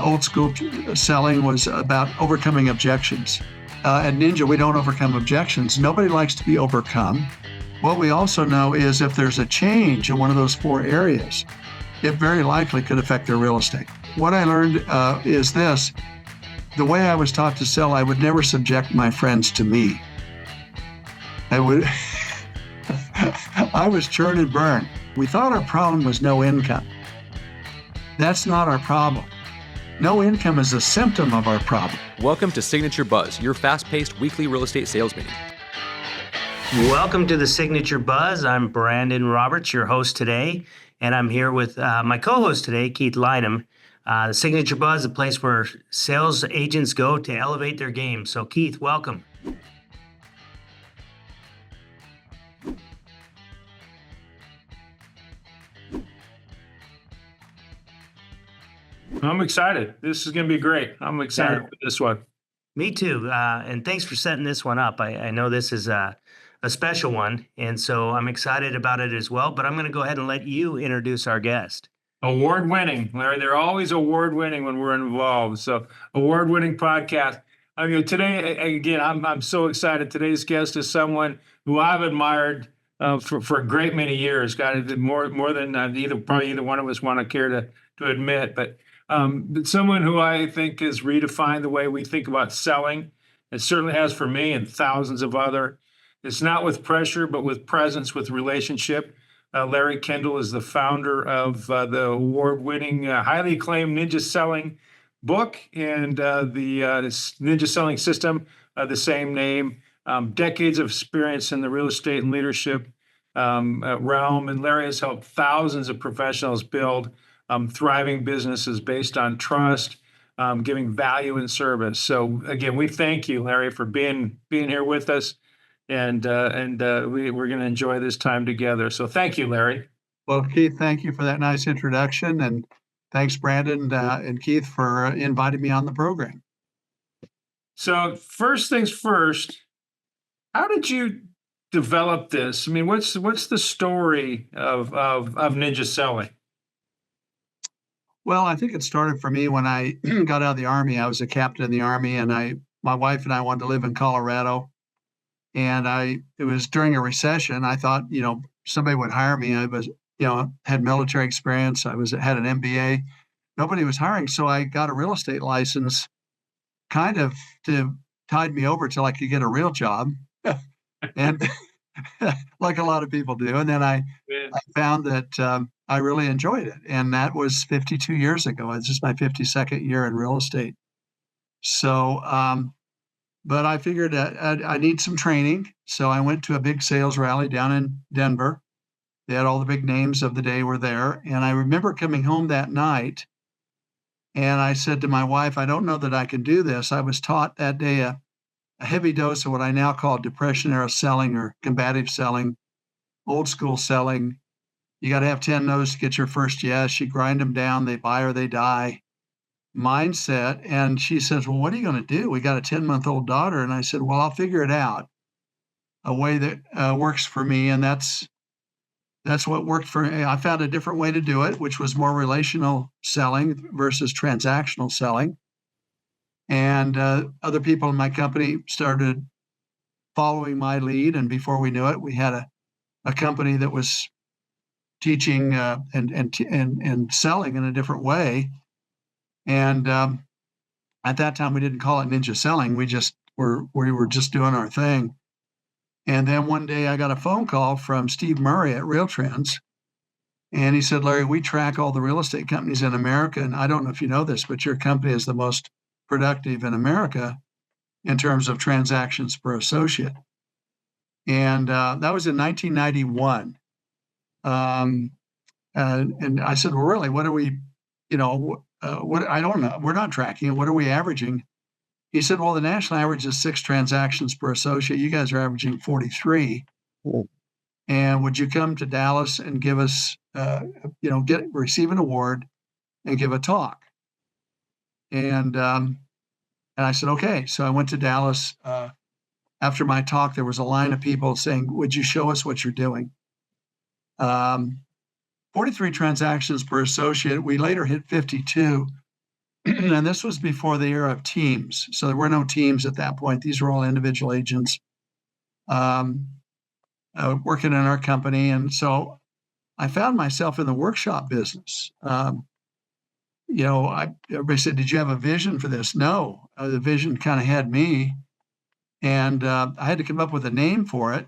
old school selling was about overcoming objections. At Ninja, we don't overcome objections. Nobody likes to be overcome. What we also know is if there's a change in one of those four areas, it very likely could affect their real estate. What I learned is this: the way I was taught to sell, I would never subject my friends to me. I was churn and burn. We thought our problem was no income. That's not our problem. No income is a symptom of our problem. Welcome to Signature Buzz, your fast-paced weekly real estate sales meeting. Welcome to the Signature Buzz. I'm Brandon Roberts, your host today, and I'm here with my co-host today, Keith Lynham. The Signature Buzz is a place where sales agents go to elevate their game. So, Keith, welcome. I'm excited. This is going to be great. I'm excited for this one. Me too. And thanks for setting this one up. I know this is a special one, and so I'm excited about it as well. But I'm going to go ahead and let you introduce our guest. Award-winning, Larry. They're always award-winning when we're involved. So, award-winning podcast. I mean, today, again, I'm so excited. Today's guest is someone who I've admired for a great many years. God, more than either one of us want to care to admit, but someone who I think has redefined the way we think about selling. It certainly has for me and thousands of other. It's not with pressure, but with presence, with relationship. Larry Kendall is the founder of the award-winning, highly acclaimed Ninja Selling book and the Ninja Selling System, the same name. Decades of experience in the real estate and leadership realm. And Larry has helped thousands of professionals build thriving businesses based on trust, giving value and service. So again, we thank you, Larry, for being here with us, and we're going to enjoy this time together. So thank you, Larry. Well, Keith, thank you for that nice introduction, and thanks, Brandon and Keith, for inviting me on the program. So first things first, how did you develop this? I mean, what's the story of Ninja Selling? Well, I think it started for me when I got out of the Army. I was a captain in the Army, and my wife and I wanted to live in Colorado. And it was during a recession. I thought, somebody would hire me. I was, had military experience. I had an MBA. Nobody was hiring. So I got a real estate license kind of to tide me over till I could get a real job. And like a lot of people do. And then I found that I really enjoyed it. And that was 52 years ago. It's just my 52nd year in real estate. So, but I figured I need some training. So I went to a big sales rally down in Denver. They had all the big names of the day were there. And I remember coming home that night and I said to my wife, I don't know that I can do this. I was taught that day a heavy dose of what I now call depression era selling or combative selling, old school selling. You got to have 10 no's to get your first yes. You grind them down, they buy or they die mindset. And she says, well, what are you going to do? We got a 10-month-old daughter. And I said, well, I'll figure it out a way that works for me. And that's what worked for me. I found a different way to do it, which was more relational selling versus transactional selling. And other people in my company started following my lead. And before we knew it, we had a company that was teaching and selling in a different way. And at that time, we didn't call it Ninja Selling. We were just doing our thing. And then one day I got a phone call from Steve Murray at Real Trends. And he said, Larry, we track all the real estate companies in America. And I don't know if you know this, but your company is the most productive in America in terms of transactions per associate. And that was in 1991. And I said, well, really, what are we, what, I don't know. We're not tracking it. What are we averaging? He said, well, the national average is 6 transactions per associate. You guys are averaging 43. Cool. And would you come to Dallas and give us, receive an award and give a talk? And I said, okay. So I went to Dallas. After my talk, there was a line of people saying, would you show us what you're doing? 43 transactions per associate. We later hit 52. And this was before the era of teams. So there were no teams at that point. These were all individual agents um, working in our company. And so I found myself in the workshop business. Everybody said, "Did you have a vision for this?" No, the vision kind of had me. And I had to come up with a name for it.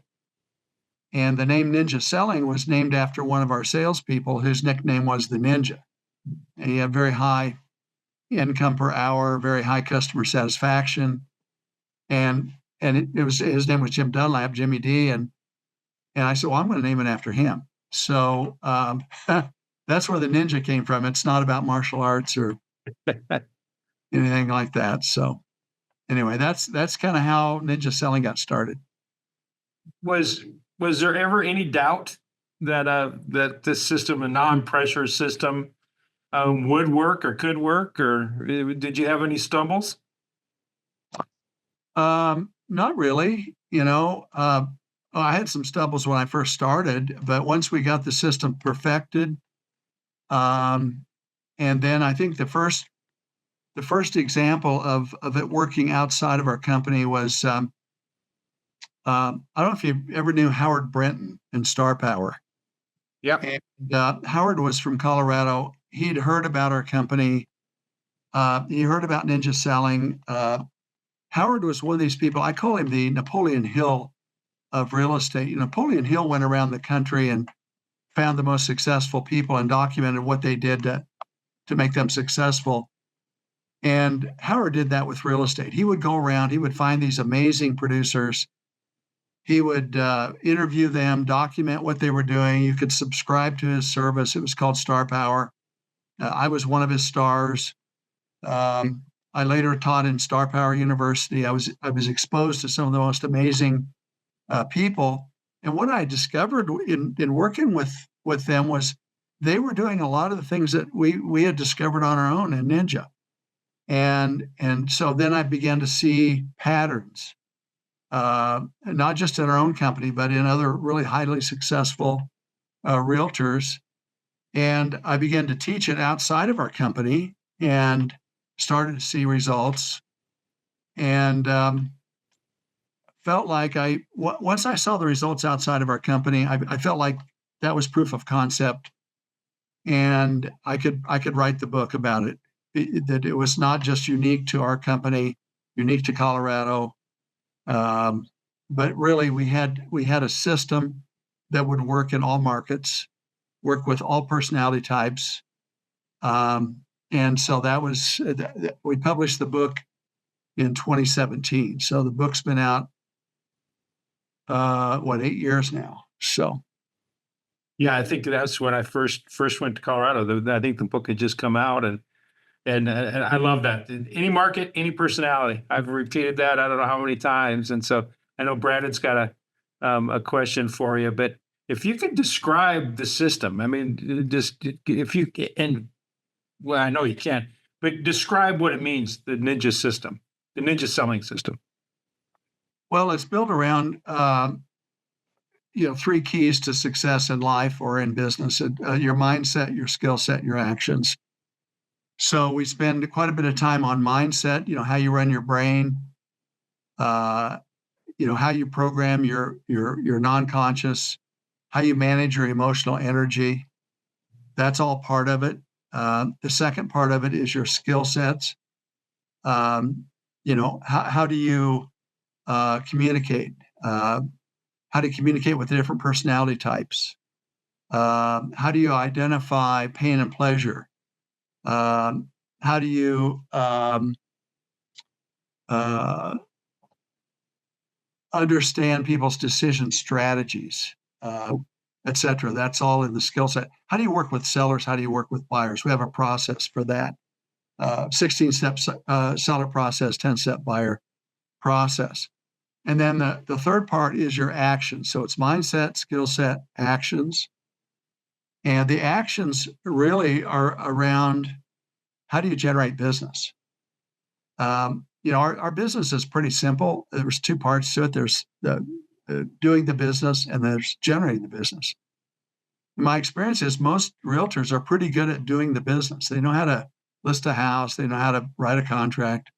And the name Ninja Selling was named after one of our salespeople whose nickname was the Ninja. And he had very high income per hour, very high customer satisfaction. And it was his name was Jim Dunlap, Jimmy D. And I said, well, I'm going to name it after him. So that's where the Ninja came from. It's not about martial arts or anything like that. So anyway, that's kind of how Ninja Selling got started. Was there ever any doubt that that this system, a non-pressure system, would work or could work, or did you have any stumbles? Not really. I had some stumbles when I first started, but once we got the system perfected, and then I think the first example of it working outside of our company was I don't know if you ever knew Howard Brenton in Star Power. Yep. And Howard was from Colorado. He'd heard about our company. He heard about Ninja Selling. Howard was one of these people. I call him the Napoleon Hill of real estate. Napoleon Hill went around the country and found the most successful people and documented what they did to make them successful. And Howard did that with real estate. He would go around, he would find these amazing producers. He would interview them, document what they were doing. You could subscribe to his service. It was called Star Power. I was one of his stars. I later taught in Star Power University. I was exposed to some of the most amazing people. And what I discovered in working with them was they were doing a lot of the things that we had discovered on our own in Ninja. And so then I began to see patterns, not just in our own company, but in other really highly successful realtors. And I began to teach it outside of our company and started to see results. And felt like once I saw the results outside of our company, I felt like that was proof of concept, and I could write the book about it. That it was not just unique to our company, unique to Colorado, but really we had a system that would work in all markets, work with all personality types, and so that was we published the book in 2017. So the book's been out 8 years now. So Yeah, I think that's when I first went to Colorado. I think the book had just come out, and I love that. In any market, any personality. I've repeated that I don't know how many times, and so I know Brandon's got a question for you. But if you could describe the system, I mean, just if you and well, I know you can't, but describe what it means, the Ninja system, the Ninja Selling system. well, it's built around three keys to success in life or in business: your mindset, your skill set, your actions. So we spend quite a bit of time on mindset, how you run your brain, how you program your non-conscious, how you manage your emotional energy. That's all part of it. The second part of it is your skill sets. How do you communicate? How to communicate with the different personality types? How do you identify pain and pleasure? How do you understand people's decision strategies, et cetera? That's all in the skill set. How do you work with sellers? How do you work with buyers? We have a process for that. 16-step seller process, 10-step buyer process. And then the third part is your actions. So it's mindset, skill set, actions. And the actions really are around how do you generate business? Our business is pretty simple. There's two parts to it. There's doing the business and there's generating the business. My experience is most realtors are pretty good at doing the business. They know how to list a house. They know how to write a contract.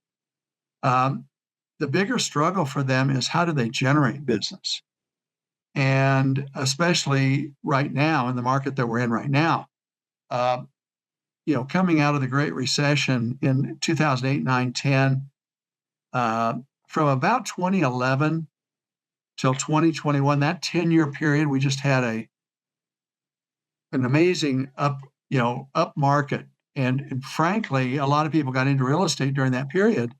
The bigger struggle for them is how do they generate business? And especially right now in the market that we're in right now, uh, coming out of the Great Recession in 2008, 9, 10, from about 2011 till 2021, that 10-year period, we just had an amazing up market. And frankly, a lot of people got into real estate during that period.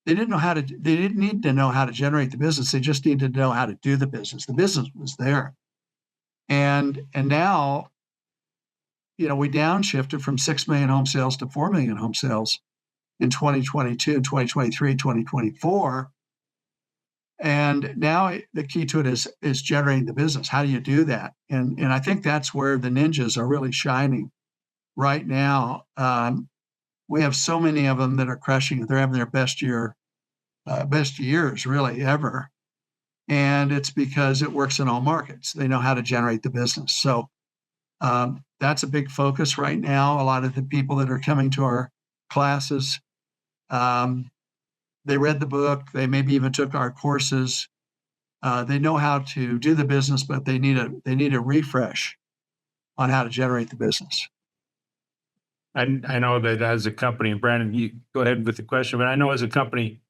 They didn't need to know how to generate the business. They just needed to know how to do the business. The business was there. And now, we downshifted from 6 million home sales to 4 million home sales in 2022, 2023, 2024. And now the key to it is generating the business. How do you do that? And I think that's where the ninjas are really shining right now. We have so many of them that are crushing it. They're having their best years really ever. And it's because it works in all markets. They know how to generate the business. So that's a big focus right now. A lot of the people that are coming to our classes, they read the book. They maybe even took our courses. They know how to do the business, but they need a refresh on how to generate the business. I know that as a company, and Brandon, you go ahead with the question, but I know as a company,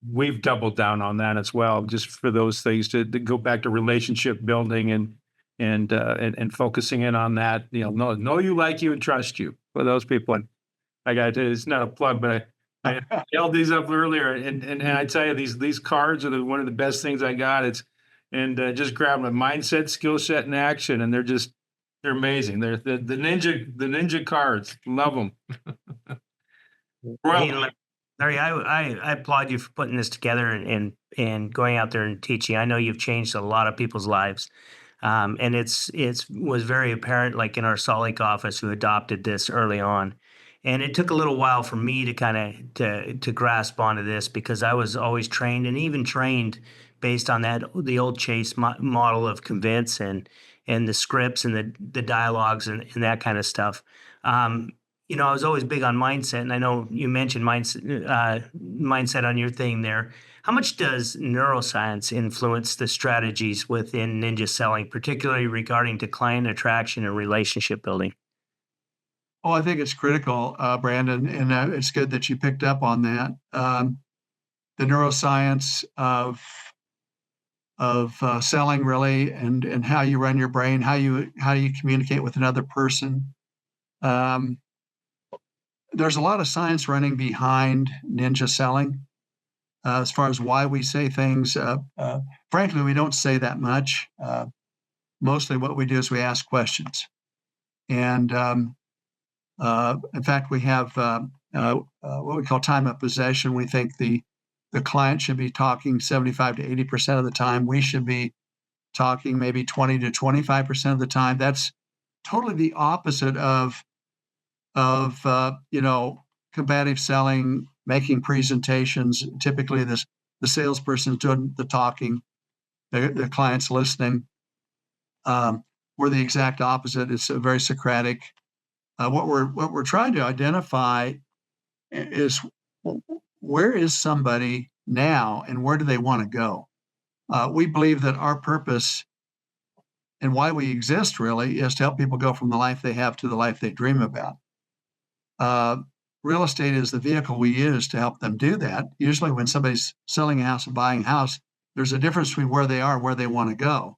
we've doubled down on that as well, just for those things to go back to relationship building and focusing in on that. Know you, like you, and trust you for those people. And it's not a plug, but I held these up earlier, and I tell you, these cards are one of the best things I got. Just grabbing a mindset, skill set, and action, and they're amazing. They're the ninja cards. Love them. Hey, Larry, I applaud you for putting this together and going out there and teaching. I know you've changed a lot of people's lives. And it was very apparent, like in our Salt Lake office, who adopted this early on. And it took a little while for me to kind of to grasp onto this, because I was always trained, and even trained based on the old Chase model of convince and the scripts and the dialogues and that kind of stuff. I was always big on mindset, and I know you mentioned mindset on your thing there. How much does neuroscience influence the strategies within ninja selling, particularly regarding to client attraction and relationship building? Oh, I think it's critical, Brandon, and it's good that you picked up on that. The neuroscience of selling, really, and how you run your brain, how you communicate with another person. There's a lot of science running behind ninja selling, as far as why we say things. Frankly, we don't say that much. Mostly what we do is we ask questions. And in fact, we have what we call time of possession. We think the client should be talking 75 to 80% of the time. We should be talking maybe 20 to 25% of the time. That's totally the opposite of combative selling, making presentations. Typically, the salesperson's doing the talking, the client's listening. We're the exact opposite. It's very Socratic. What we're trying to identify is, where is somebody now, and where do they want to go? We believe that our purpose and why we exist really is to help people go from the life they have to the life they dream about. Real estate is the vehicle we use to help them do that. Usually when somebody's selling a house and buying a house, there's a difference between where they are and where they want to go.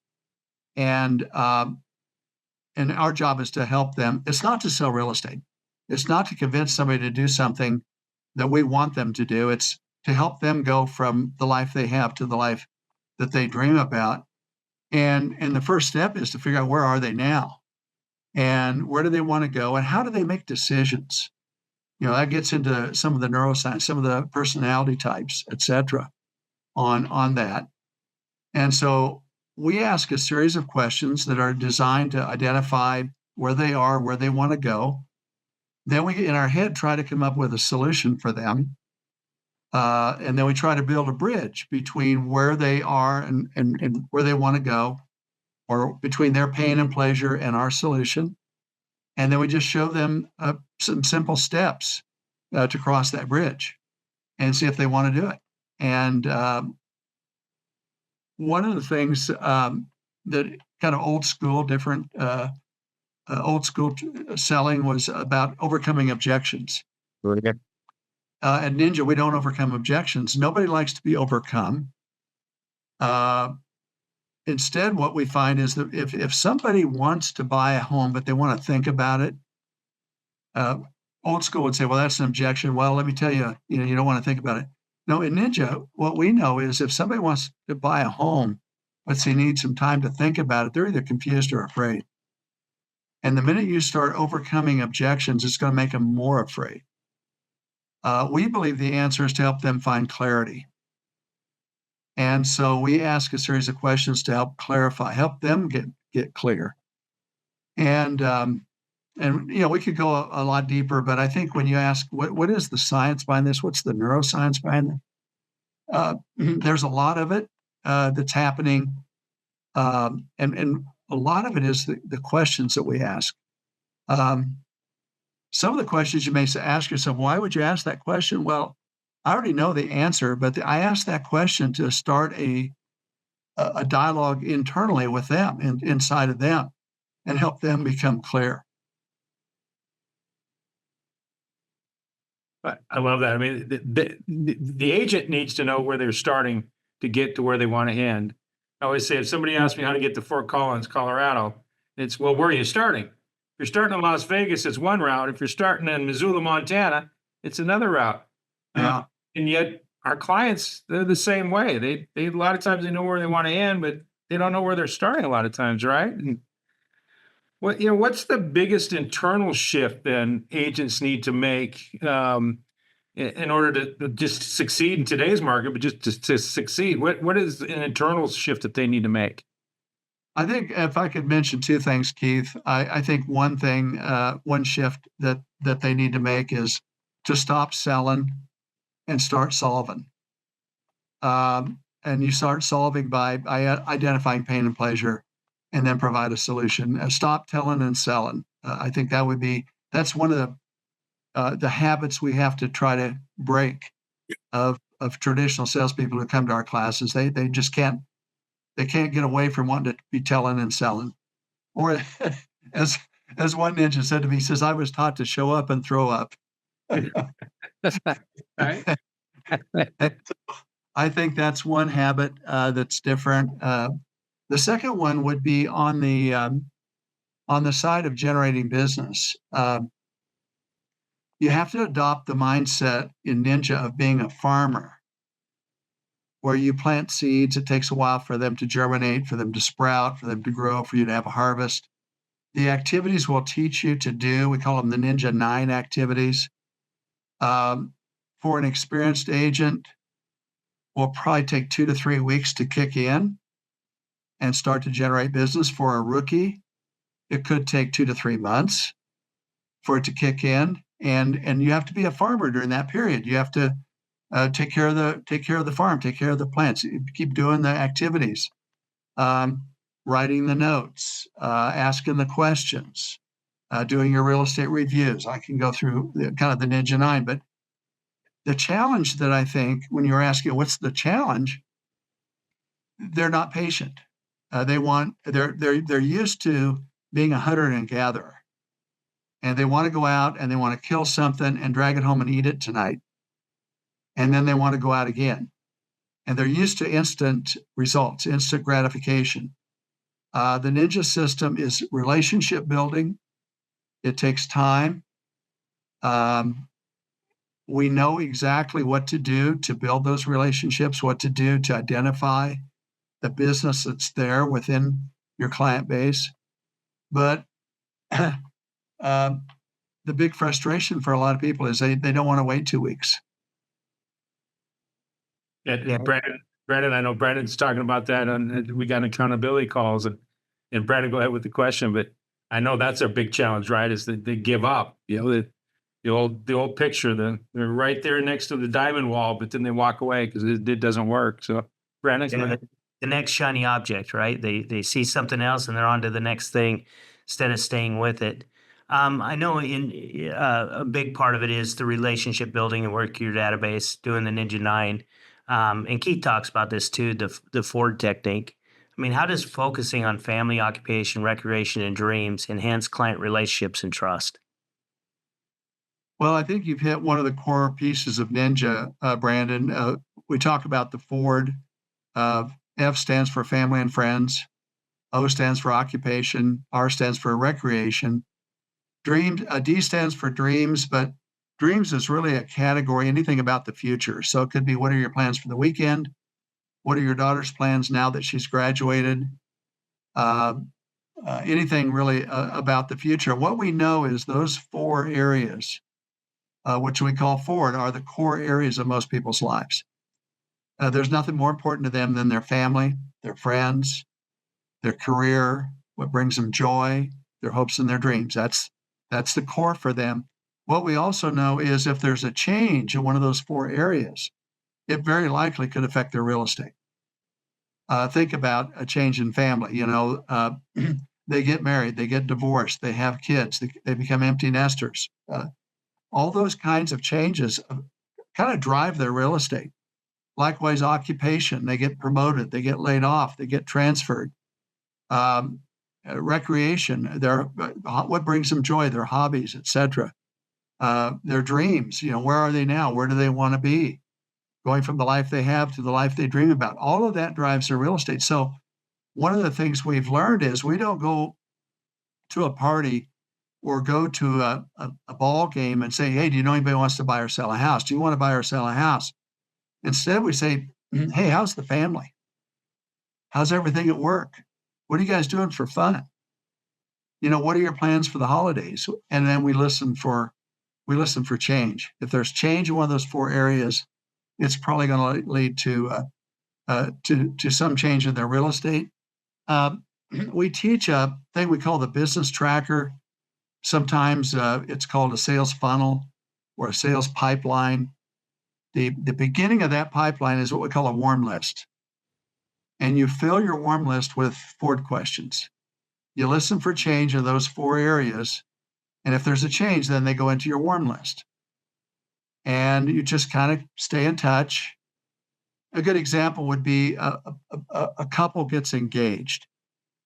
And our job is to help them. It's not to sell real estate. It's not to convince somebody to do something that we want them to do. It's to help them go from the life they have to the life that they dream about. And the first step is to figure out, where are they now? And where do they want to go? And how do they make decisions? That gets into some of the neuroscience, some of the personality types, et cetera, on that. And so we ask a series of questions that are designed to identify where they are, where they want to go. Then we, in our head, try to come up with a solution for them. And then we try to build a bridge between where they are and where they want to go, or between their pain and pleasure and our solution. And then we just show them some simple steps to cross that bridge and see if they want to do it. And one of the things that kind of old school, different old school selling was about overcoming objections. At Ninja, we don't overcome objections. Nobody likes to be overcome. Instead, what we find is that if somebody wants to buy a home, but they want to think about it, old school would say, well, that's an objection. Well, let me tell you, you don't want to think about it. No, in Ninja, what we know is if somebody wants to buy a home, but they need some time to think about it, they're either confused or afraid. And the minute you start overcoming objections, it's going to make them more afraid. We believe the answer is to help them find clarity. And so we ask a series of questions to help clarify, help them get clear. And we could go a lot deeper, but I think when you ask what is the science behind this, what's the neuroscience behind it, there's a lot of it that's happening, and a lot of it is the questions that we ask. Some of the questions you may ask yourself, why would you ask that question? Well, I already know the answer, but I asked that question to start a dialogue internally with them and inside of them and help them become clear. I love that. I mean, the agent needs to know where they're starting to get to where they want to end. I always say, if somebody asks me how to get to Fort Collins, Colorado, it's, well, where are you starting? If you're starting in Las Vegas, it's one route. If you're starting in Missoula, Montana, it's another route. Yeah. And yet our clients, they're the same way. They a lot of times they know where they want to end, but they don't know where they're starting a lot of times, right? And what's the biggest internal shift then agents need to make in order to just succeed in today's market, but just to succeed? What is an internal shift that they need to make? I think if I could mention two things, Keith, I think one thing, one shift that they need to make is to stop selling and start solving. And you start solving by identifying pain and pleasure, and then provide a solution. Stop telling and selling. I think that's one of the habits we have to try to break of traditional salespeople who come to our classes. They just can't get away from wanting to be telling and selling. Or as one ninja said to me, he says, I was taught to show up and throw up. Right? I think that's one habit that's different. The second one would be on the side of generating business. You have to adopt the mindset in Ninja of being a farmer, where you plant seeds. It takes a while for them to germinate, for them to sprout, for them to grow, for you to have a harvest. The activities we'll teach you to do, we call them the Ninja 9 activities. For an experienced agent, will probably take 2 to 3 weeks to kick in and start to generate business. For a rookie, it could take 2 to 3 months for it to kick in. And you have to be a farmer during that period. You have to take care of the farm, take care of the plants, keep doing the activities, writing the notes, asking the questions, doing your real estate reviews. I can go through kind of the Ninja 9, but the challenge that I think when you're asking what's the challenge, they're not patient. They're used to being a hunter and gatherer, and they want to go out and they want to kill something and drag it home and eat it tonight. And then they want to go out again. And they're used to instant results, instant gratification. The Ninja system is relationship building. It takes time. We know exactly what to do to build those relationships, what to do to identify the business that's there within your client base. But the big frustration for a lot of people is they don't want to wait 2 weeks. Yeah. Brandon, I know Brandon's talking about that we got accountability calls, and Brandon, go ahead with the question, but I know that's a big challenge, right? Is that they give up, the old picture, they're right there next to the diamond wall, but then they walk away because it doesn't work. So Brandon, the next shiny object, right? They see something else and they're on to the next thing instead of staying with it. I know a big part of it is the relationship building and work your database, doing the Ninja Nine. And Keith talks about this too, the Ford technique. I mean, how does focusing on family, occupation, recreation, and dreams enhance client relationships and trust? Well, I think you've hit one of the core pieces of Ninja, Brandon. We talk about the Ford. F stands for family and friends. O stands for occupation. R stands for recreation. Dreams. D stands for dreams, but dreams is really a category, anything about the future. So it could be, what are your plans for the weekend? What are your daughter's plans now that she's graduated? Uh, Anything really about the future. What we know is those four areas, which we call Ford, are the core areas of most people's lives. There's nothing more important to them than their family, their friends, their career, what brings them joy, their hopes and their dreams. That's the core for them. What we also know is if there's a change in one of those four areas, it very likely could affect their real estate. Think about a change in family. They get married, they get divorced, they have kids, they become empty nesters. All those kinds of changes kind of drive their real estate. Likewise, occupation, they get promoted, they get laid off, they get transferred. Recreation, what brings them joy, their hobbies, etc. Their dreams, where are they now? Where do they want to be? Going from the life they have to the life they dream about. All of that drives their real estate. So one of the things we've learned is we don't go to a party or go to a ball game and say, hey, do you know anybody who wants to buy or sell a house? Do you want to buy or sell a house? Instead, we say, hey, how's the family? How's everything at work? What are you guys doing for fun? What are your plans for the holidays? And then we listen for change. If there's change in one of those four areas, it's probably going to lead to some change in their real estate. We teach a thing we call the business tracker. Sometimes it's called a sales funnel or a sales pipeline. The beginning of that pipeline is what we call a warm list. And you fill your warm list with Ford questions. You listen for change in those four areas. And if there's a change, then they go into your warm list. And you just kind of stay in touch. A good example would be a couple gets engaged.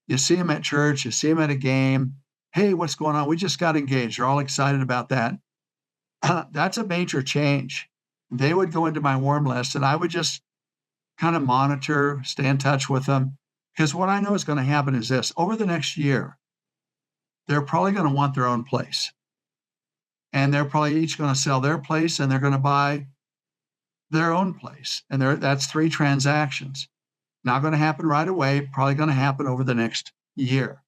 You see them at church, you see them at a game. Hey, what's going on? We just got engaged. They're all excited about that. That's a major change. They would go into my warm list, and I would just kind of monitor, stay in touch with them. Because what I know is going to happen is this. Over the next year, they're probably going to want their own place. And they're probably each going to sell their place, and they're going to buy their own place. And that's 3 transactions. Not going to happen right away, probably going to happen over the next year.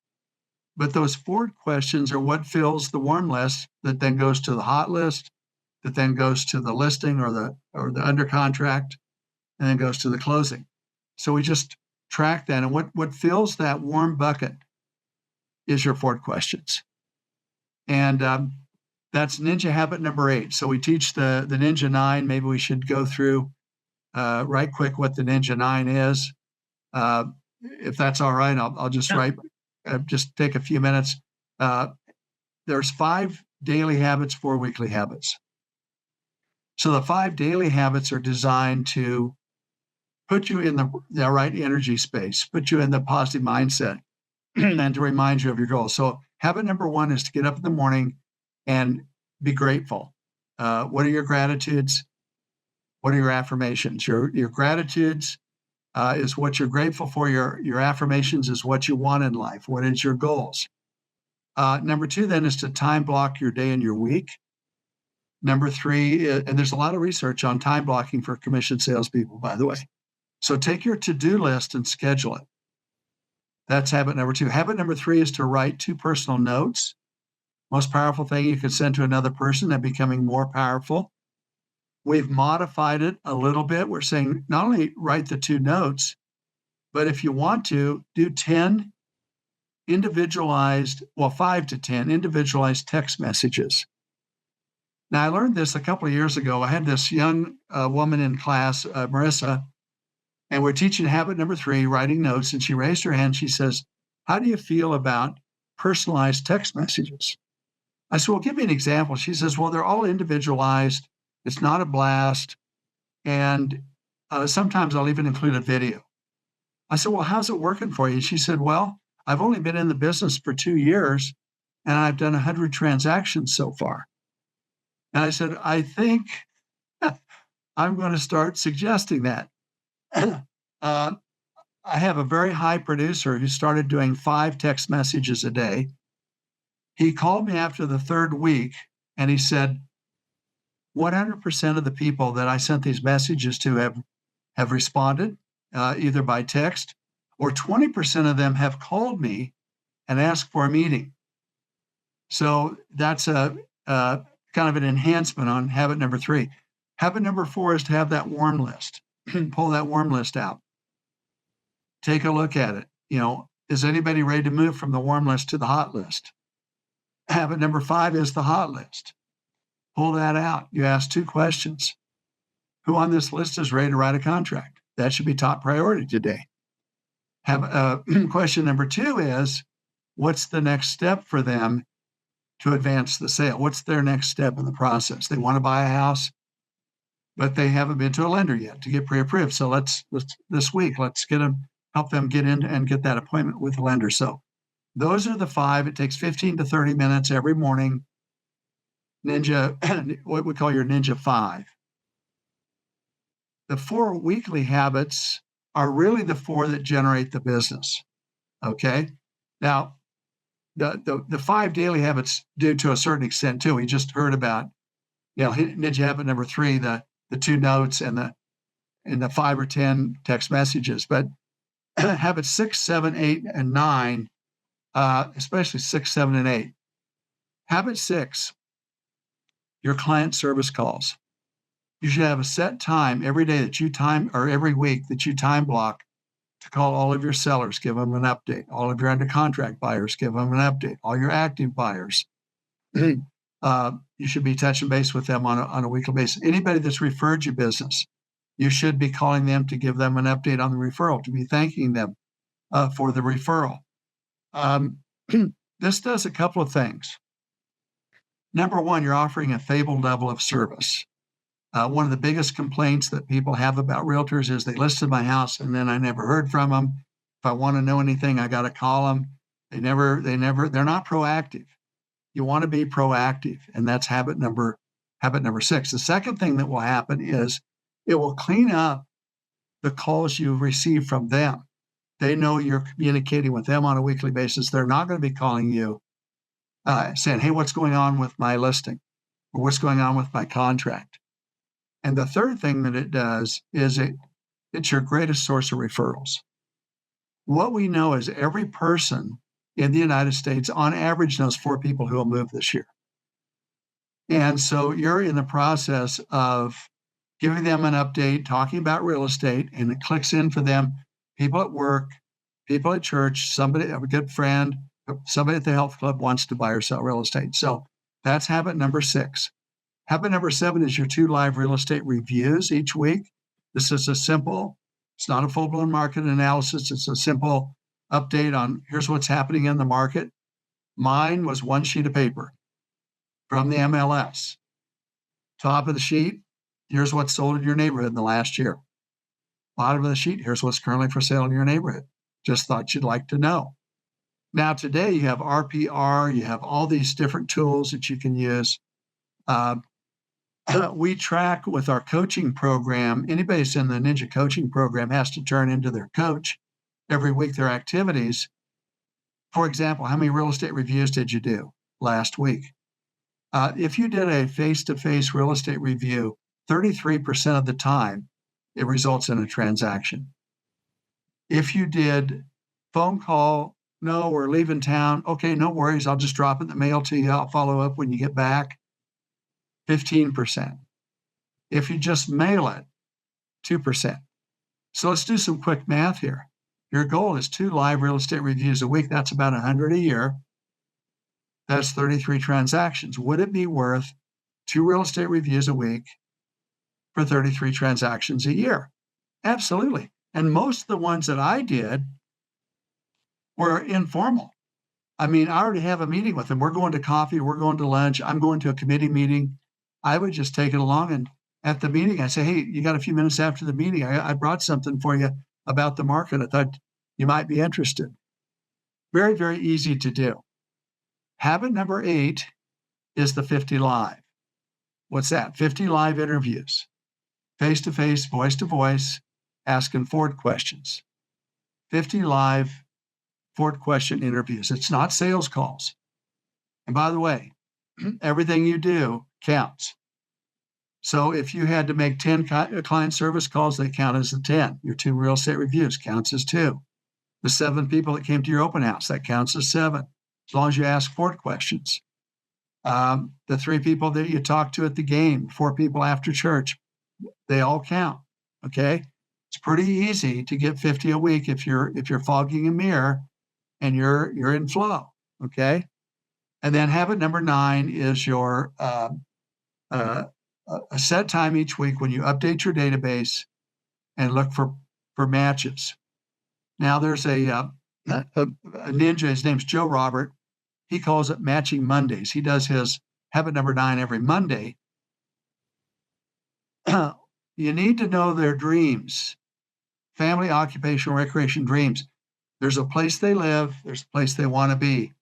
But those Ford questions are what fills the warm list that then goes to the hot list, that then goes to the listing or the under contract, and then goes to the closing. So we just track that. And what fills that warm bucket is your Ford questions. And that's Ninja habit number 8. So we teach the Ninja 9. Maybe we should go through right quick what the Ninja 9 is. If that's all right, I'll just just take a few minutes. There's 5 daily habits, 4 weekly habits. So the 5 daily habits are designed to put you in the right energy space, put you in the positive mindset, and to remind you of your goals. So habit number 1 is to get up in the morning and be grateful. What are your gratitudes? What are your affirmations? Your gratitudes is what you're grateful for. Your affirmations is what you want in life. What is your goals? Number 2 then is to time block your day and your week. Number 3, and there's a lot of research on time blocking for commissioned salespeople, by the way. So take your to-do list and schedule it. That's habit number 2. Habit number 3 is to write 2 personal notes. Most powerful thing you can send to another person and becoming more powerful. We've modified it a little bit. We're saying not only write the 2 notes, but if you want to, do 10 individualized, 5 to 10 individualized text messages. Now, I learned this a couple of years ago. I had this young woman in class, Marissa, and we're teaching habit number 3, writing notes, and she raised her hand. She says, how do you feel about personalized text messages? I said, well, give me an example. She says, well, they're all individualized. It's not a blast. And sometimes I'll even include a video. I said, well, how's it working for you? She said, well, I've only been in the business for 2 years and I've done 100 transactions so far. And I said, I think I'm going to start suggesting that. I have a very high producer who started doing 5 text messages a day. He called me after the 3rd week and he said, 100% of the people that I sent these messages to have responded, either by text, or 20% of them have called me and asked for a meeting. So that's a kind of an enhancement on habit number 3. Habit number 4 is to have that warm list. Pull that warm list out. Take a look at it. Is anybody ready to move from the warm list to the hot list? Habit number 5 is the hot list. Pull that out. You ask 2 questions. Who on this list is ready to write a contract? That should be top priority today. Question number 2 is, what's the next step for them to advance the sale? What's their next step in the process? They want to buy a house, but they haven't been to a lender yet to get pre-approved. So let's this week, let's help them get in and get that appointment with the lender. So those are the 5. It takes 15 to 30 minutes every morning. Ninja, what we call your Ninja 5. The 4 weekly habits are really the 4 that generate the business. Okay. Now, the 5 daily habits do to a certain extent too. We just heard about, Ninja habit number 3, the 2 notes and the 5 or 10 text messages. But habits 6, 7, 8, and 9, especially 6, 7, and 8. Habit 6, your client service calls. You should have a set time every day or every week that you time block to call all of your sellers, give them an update. All of your under contract buyers, give them an update. All your active buyers. You should be touching base with them on a weekly basis. Anybody that's referred you business, you should be calling them to give them an update on the referral, to be thanking them for the referral. This does a couple of things. Number 1, you're offering a fabled level of service. One of the biggest complaints that people have about realtors is they listed my house and then I never heard from them. If I want to know anything, I got to call them. They're not proactive. You want to be proactive, and that's habit number 6. The second thing that will happen is it will clean up the calls you receive from them. They know you're communicating with them on a weekly basis. They're not going to be calling you saying, hey, what's going on with my listing? Or what's going on with my contract? And the third thing that it does is it's your greatest source of referrals. What we know is every person in the United States, on average, knows 4 people who will move this year. And so you're in the process of giving them an update, talking about real estate, and it clicks in for them, people at work, people at church, somebody, a good friend, somebody at the health club wants to buy or sell real estate. So that's habit number 6. Habit number 7 is your 2 live real estate reviews each week. This is it's not a full-blown market analysis. It's a simple update on here's what's happening in the market. Mine was 1 sheet of paper from the MLS. Top of the sheet, here's what's sold in your neighborhood in the last year. Bottom of the sheet, here's what's currently for sale in your neighborhood. Just thought you'd like to know. Now, today you have RPR, you have all these different tools that you can use. We track with our coaching program. Anybody that's in the Ninja coaching program has to turn into their coach every week their activities. For example, how many real estate reviews did you do last week? If you did a face-to-face real estate review, 33% of the time, it results in a transaction. If you did phone call, no, we're leaving town. Okay, no worries. I'll just drop it in the mail to you. I'll follow up when you get back. 15%. If you just mail it, 2%. So let's do some quick math here. Your goal is 2 live real estate reviews a week. That's about 100 a year. That's 33 transactions. Would it be worth 2 real estate reviews a week for 33 transactions a year? Absolutely. And most of the ones that I did were informal. I mean, I already have a meeting with them. We're going to coffee, we're going to lunch, I'm going to a committee meeting. I would just take it along, and at the meeting, I say, hey, you got a few minutes after the meeting? I brought something for you about the market. I thought you might be interested. Very, very easy to do. Habit number 8 is the 50 live. What's that? 50 live interviews, face to face, voice to voice, asking Ford questions. 50 live Ford question interviews. It's not sales calls. And by the way, everything you do counts. So if you had to make 10 client service calls, they count as the 10. Your 2 real estate reviews counts as 2. The 7 people that came to your open house, that counts as 7, as long as you ask Ford questions. The 3 people that you talked to at the game, 4 people after church, they all count. Okay, it's pretty easy to get 50 a week if you're fogging a mirror and you're in flow. Okay, and then habit number 9 is your a set time each week when you update your database and look for matches. Now there's a ninja. His name's Joe Robert. He calls it Matching Mondays. He does his habit number 9 every Monday. You need to know their dreams, family, occupational, recreation dreams. There's a place they live. There's a place they want to be.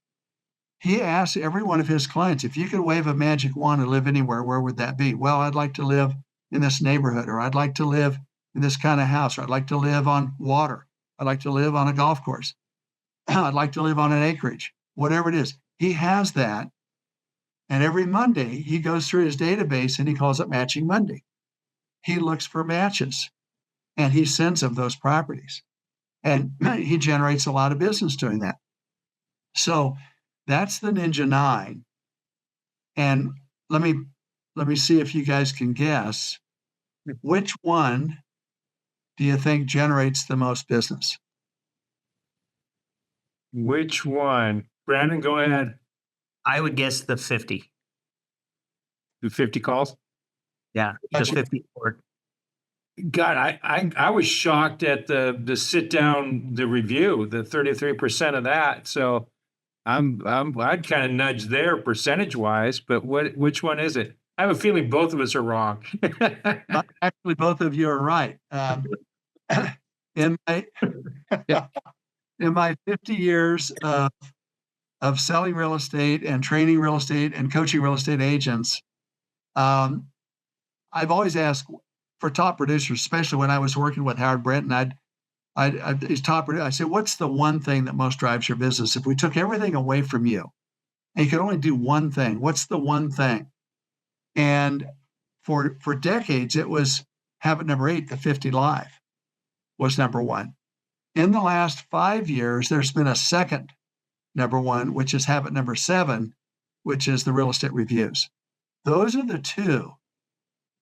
He asks every one of his clients, if you could wave a magic wand and live anywhere, where would that be? Well, I'd like to live in this neighborhood, or I'd like to live in this kind of house, or I'd like to live on water. I'd like to live on a golf course. I'd like to live on an acreage, whatever it is. He has that. And every Monday, he goes through his database and he calls it Matching Monday. He looks for matches and he sends them those properties. And he generates a lot of business doing that. So that's the Ninja 9. And let me see if you guys can guess, which one do you think generates the most business? Which one? Brandon, go ahead. I would guess the 50. Do 50 calls? Yeah, the 50 Ford. God, I was shocked at the sit down, the review, the 33% of that. So I'd kind of nudge there percentage wise, but which one is it? I have a feeling both of us are wrong. Actually, both of you are right. In my 50 years of selling real estate and training real estate and coaching real estate agents, I've always asked for top producers, especially when I was working with Howard Brent, and he's top producer. I said, what's the one thing that most drives your business? If we took everything away from you and you could only do one thing, what's the one thing? And for decades, it was habit number 8, the 50 live was number 1. In the last 5 years, there's been a second number 1, which is habit number 7, which is the real estate reviews. Those are the 2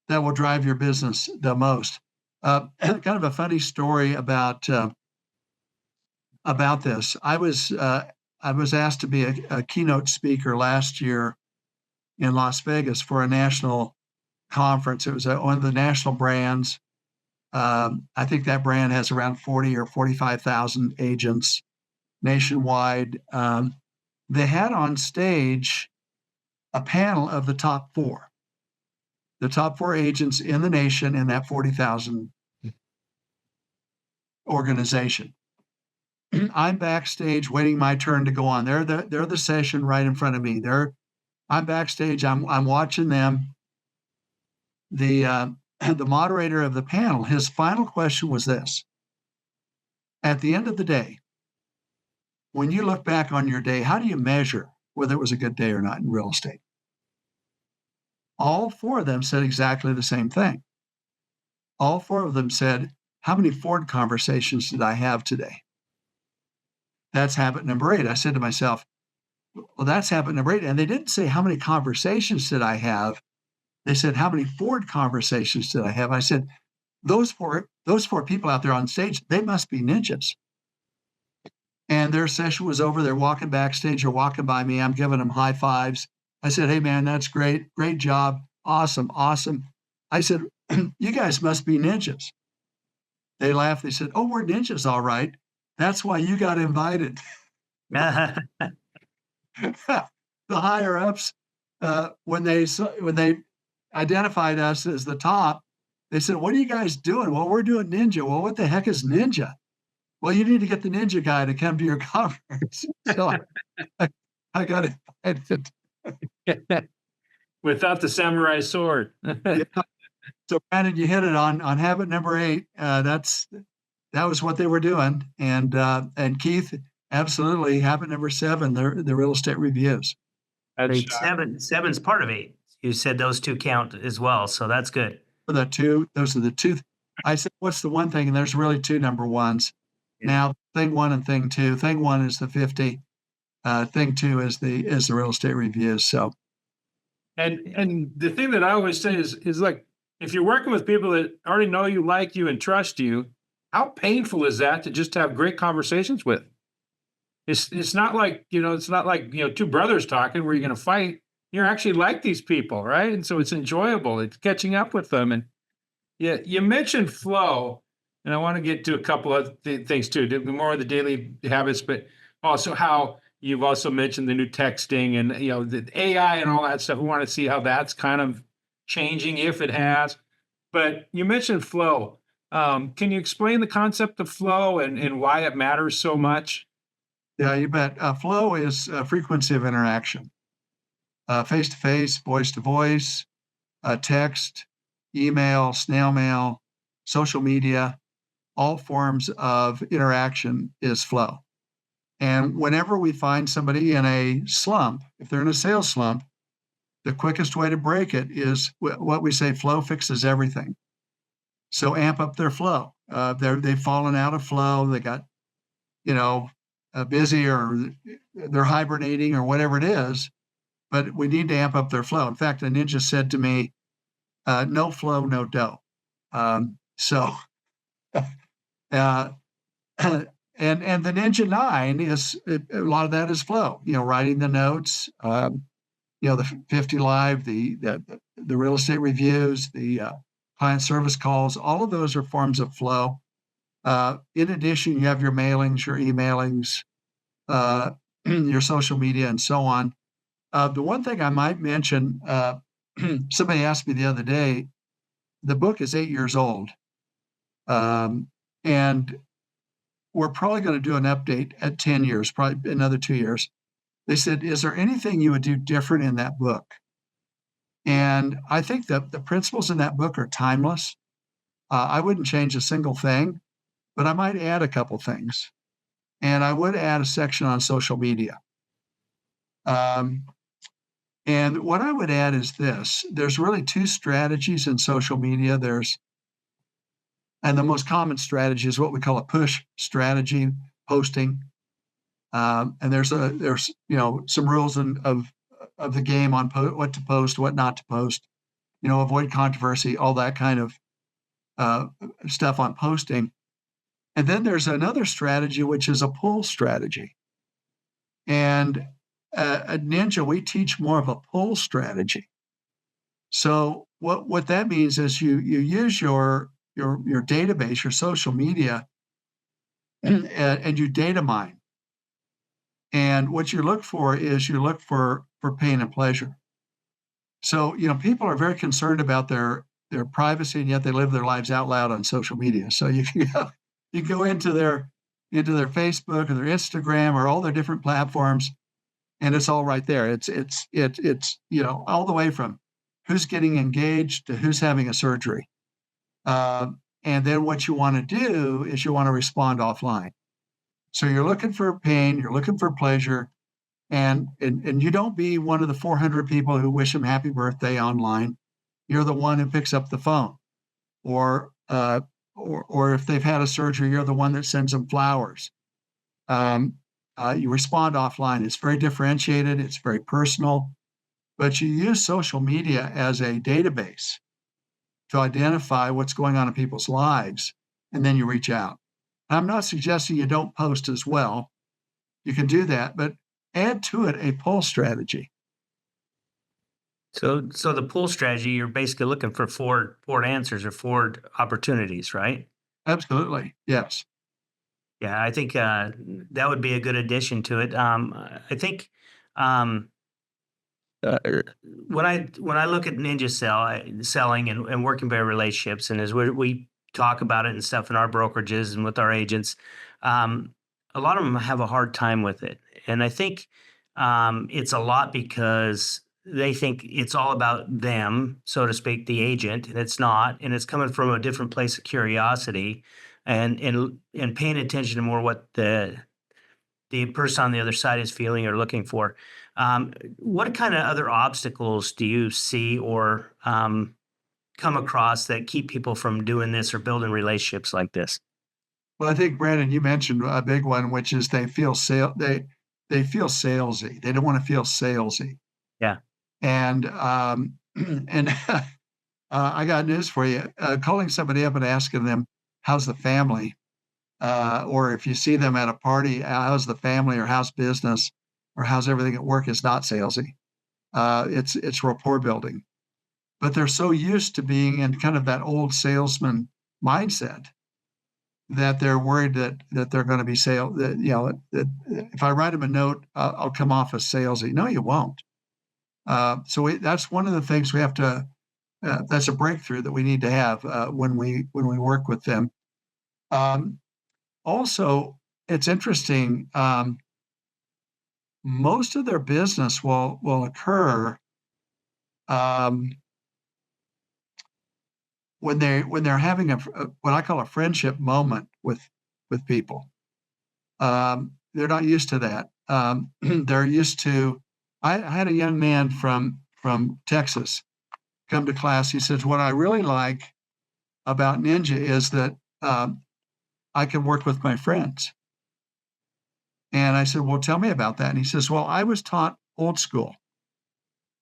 that will drive your business the most. Kind of a funny story about this. I was asked to be a keynote speaker last year in Las Vegas for a national conference. It was one of the national brands. I think that brand has around 40 or 45,000 agents nationwide. They had on stage a panel of the top 4 agents in the nation in that 40,000 organization. I'm backstage waiting my turn to go on. They're the session right in front of me. I'm backstage. I'm watching them. The moderator of the panel, his final question was this: at the end of the day, when you look back on your day, how do you measure whether it was a good day or not in real estate? All 4 of them said exactly the same thing. All 4 of them said, how many Ford conversations did I have today? That's habit number 8. I said to myself, well, that's habit number 8. And they didn't say, how many conversations did I have? They said, how many Ford conversations did I have? I said, those four people out there on stage, they must be ninjas. And their session was over. They're walking backstage or walking by me. I'm giving them high fives. I said, hey, man, that's great. Great job. Awesome. Awesome. I said, you guys must be ninjas. They laughed. They said, oh, we're ninjas. All right. That's why you got invited. the higher ups, when they identified us as the top, they said, "What are you guys doing?" "Well, we're doing Ninja." "Well, what the heck is Ninja?" "Well, you need to get the Ninja guy to come to your conference." So I, I got invited. Without the samurai sword. Yeah. So Brandon, you hit it on habit number 8. That was what they were doing, and Keith, absolutely, habit number 7, the real estate reviews. That's Great. Seven's part of 8. You said those two count as well, so that's good. For the two, those are the two. I said, what's the one thing? And there's really two number ones. Yeah. Now, thing one and thing two. Thing one is the 50. Thing two is the real estate reviews. So and the thing that I always say is like, if you're working with people that already know you, like you, and trust you, how painful is that to just have great conversations with? It's not like, it's not like, two brothers talking where you're going to fight. You're actually like these people, right? And so it's enjoyable. It's catching up with them. And yeah, you mentioned flow, and I want to get to a couple of things too, more of the daily habits, but also how you've also mentioned the new texting and the AI and all that stuff. We want to see how that's kind of changing, if it has. But you mentioned flow. Can you explain the concept of flow and why it matters so much? yeah, you bet. Flow is frequency of interaction, face to face, voice to voice, text, email, snail mail, social media. All forms of interaction is flow. And whenever we find somebody in a slump, if they're in a sales slump, the quickest way to break it is what we say: flow fixes everything. So amp up their flow. They've fallen out of flow. They got, busy, or they're hibernating, or whatever it is. But we need to amp up their flow. In fact, a ninja said to me, "No flow, no dough." So, uh, and the Ninja 9 is a lot of that is flow. Writing the notes. The 50 Live, the real estate reviews, the client service calls. All of those are forms of flow. In addition, you have your mailings, your emailings, your social media, and so on. The one thing I might mention, somebody asked me the other day, the book is 8 years old, and we're probably going to do an update at 10 years, probably another 2 years. They said, "Is there anything you would do different in that book?" And I think that the principles in that book are timeless. I wouldn't change a single thing, but I might add a couple things. And I would add a section on social media. And what I would add is this: there's really two strategies in social media. And the most common strategy is what we call a push strategy, posting. And there's some rules of the game on what to post, what not to post. Avoid controversy, all that kind of stuff on posting. And then there's another strategy, which is a pull strategy. And at Ninja, we teach more of a pull strategy. So what that means is you use your database, your social media, and you data mine. And what you look for is for pain and pleasure. So people are very concerned about their privacy, and yet they live their lives out loud on social media. So you go into their Facebook or their Instagram or all their different platforms, and it's all right there. It's all the way from who's getting engaged to who's having a surgery. And then what you want to do is you want to respond offline. So you're looking for pain, you're looking for pleasure, and you don't be one of the 400 people who wish them happy birthday online. You're the one who picks up the phone, or if they've had a surgery, you're the one that sends them flowers. You respond offline. It's very differentiated. It's very personal, but you use social media as a database to identify what's going on in people's lives, and then you reach out. I'm not suggesting you don't post as well. You can do that, but add to it a pull strategy. So the pull strategy, you're basically looking for forward answers or forward opportunities, right? Absolutely. Yes. Yeah, I think that would be a good addition to it. I think Um, when I look at Ninja selling and working by relationships, and as we talk about it and stuff in our brokerages and with our agents, um, a lot of them have a hard time with it, and I think it's a lot because they think it's all about them, so to speak, the agent, and it's not, and it's coming from a different place of curiosity, and paying attention to more what the person on the other side is feeling or looking for. What kind of other obstacles do you see or come across that keep people from doing this or building relationships like this? Well, I think Brandon, you mentioned a big one, which is they feel salesy. They don't want to feel salesy. Yeah. And and I got news for you. Calling somebody up and asking them how's the family, or if you see them at a party, how's the family, or how's business, or how's everything at work, is not salesy. It's rapport building. But they're so used to being in kind of that old salesman mindset that they're worried that they're going to be that, that if I write them a note, I'll come off as salesy. No, you won't. That's one of the things we have to. That's a breakthrough that we need to have when we work with them. Also, it's interesting. Most of their business will occur um, when they're having what I call a friendship moment with people. They're not used to that. They're used to. I had a young man from Texas come to class. He says, "What I really like about Ninja is that I can work with my friends." And I said, "Well, tell me about that." And he says, "Well, I was taught old school."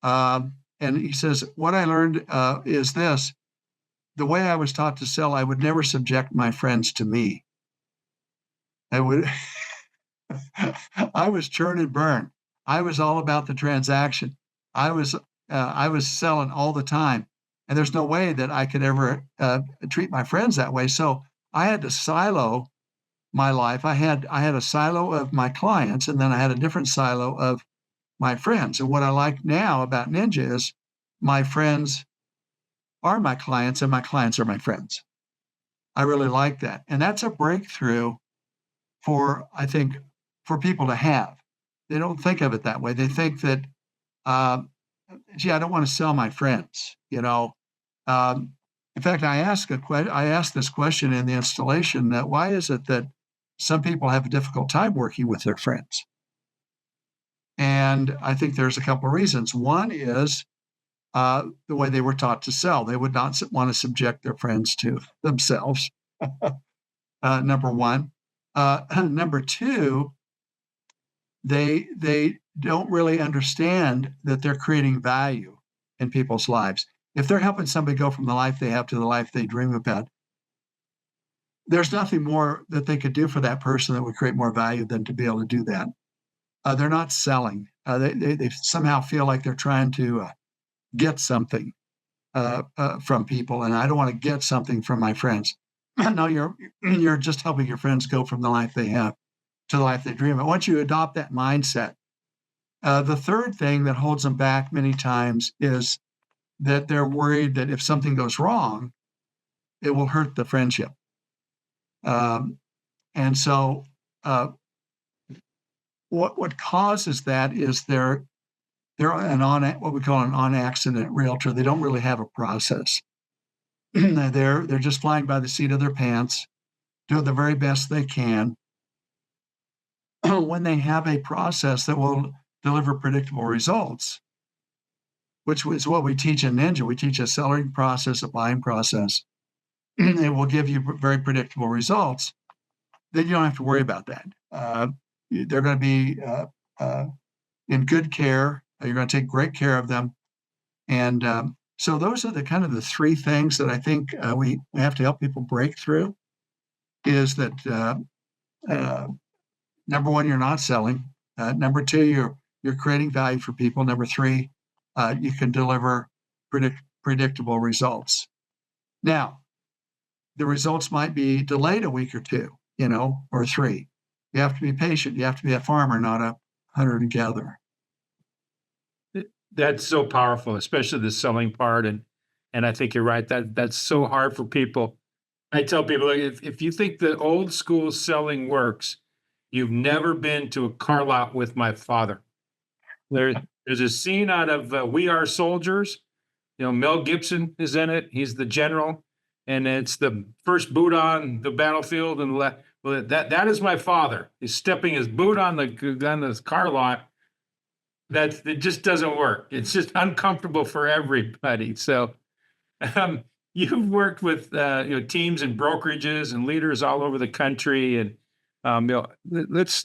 And he says, "What I learned is this: the way I was taught to sell, I would never subject my friends to me. I would, I was churn and burn. I was all about the transaction. I was selling all the time, and there's no way that I could ever treat my friends that way. So I had to silo my life. I had a silo of my clients, and then I had a different silo of my friends. And what I like now about Ninja is my friends are my clients, and my clients are my friends. I really like that, and that's a breakthrough I think, for people to have. They don't think of it that way. They think that, um, "Gee, I don't want to sell my friends." In fact, I asked this question in the installation, that why is it that some people have a difficult time working with their friends? And I think there's a couple of reasons. One is the way they were taught to sell. They would not want to subject their friends to themselves. Number one. Number two, they don't really understand that they're creating value in people's lives. If they're helping somebody go from the life they have to the life they dream about, there's nothing more that they could do for that person that would create more value than to be able to do that. They're not selling. They somehow feel like they're trying to get something from people, and I don't want to get something from my friends. No, you're just helping your friends go from the life they have to the life they dream of. Once you adopt that mindset, the third thing that holds them back many times is that they're worried that if something goes wrong, it will hurt the friendship. And so, what causes that is they're what we call an on-accident realtor. They don't really have a process. They're just flying by the seat of their pants, doing the very best they can. When they have a process that will deliver predictable results, which is what we teach in Ninja. We teach a selling process, a buying process. It will give you very predictable results. Then you don't have to worry about that. They're going to be in good care. You're going to take great care of them. And so those are the three things that I think we have to help people break through. Is that number one, you're not selling. Number two, you're creating value for people. Number three, you can deliver predictable results. Now, the results might be delayed a week or two, or three. You have to be patient. You have to be a farmer, not a hunter and gatherer. That's so powerful, especially the selling part, and I think you're right, that's so hard for people. I tell people, like, if you think the old school selling works, you've never been to a car lot with my father. There there's a scene out of, We Are Soldiers. Mel Gibson is in it. He's the general, and it's the first boot on the battlefield. And well, that is my father. He's stepping his boot on the car lot. It just doesn't work. It's just uncomfortable for everybody. So, um, you've worked with teams and brokerages and leaders all over the country, and let's